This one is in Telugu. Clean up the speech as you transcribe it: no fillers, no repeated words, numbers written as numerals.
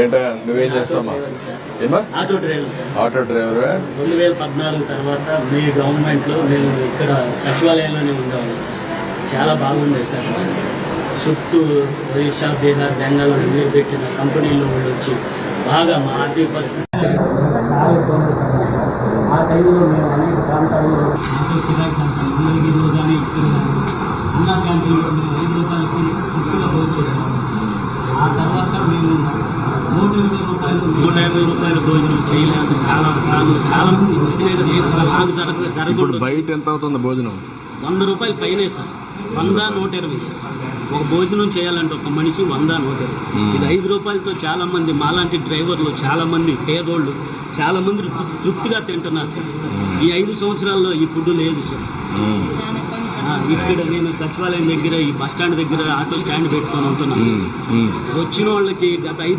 ఏంటా నువ్వేం చేస్తామా? ఏమా ఆటో డ్రైవర్ సార్. ఆటో డ్రైవరా? 2014 తర్వాత మీ గవర్నమెంట్లో మేము ఇక్కడ సచివాలయంలోనే ఉండేవాళ్ళం సార్. చాలా బాగుండేది సార్. చుట్టూ ఒరిస్సా, బీహార్, బెంగాల్ మీరు పెట్టిన కంపెనీల్లో వాళ్ళు వచ్చి బాగా మా ఆర్థిక పరిస్థితి చాలా ఇబ్బంది పడ్డాం సార్. ఆ టైంలో మేము అనేక ప్రాంతాల్లో మంగళగిరిలో కానీ ఇక్కడ కానీ అన్నా క్యాంటీన్లో మేము 5 రూపాయలకి చుట్టూగా భోజనం. ఆ తర్వాత మేము 180 రూపాయల భోజనం చేయలేదు. చాలా చాలా చాలా మంది జరగకూడదు. బయట ఎంత అవుతుంది భోజనం? 100 రూపాయలు పైనే సార్. 100, 120 సార్. ఒక భోజనం చేయాలంటే ఒక మనిషి 100, 120. ఇది 5 రూపాయలతో చాలా మంది మాలాంటి డ్రైవర్లు, చాలా మంది పేదోళ్ళు, చాలా మంది తృప్తిగా తింటున్నారు సార్. ఈ 5 సంవత్సరాల్లో ఈ ఫుడ్ లేదు సార్. ఇక్కడ నేను సచివాలయం దగ్గర, ఈ బస్ స్టాండ్ దగ్గర ఆటో స్టాండ్ పెట్టుకొని ఉంటున్నాను. వచ్చిన వాళ్ళకి గత 5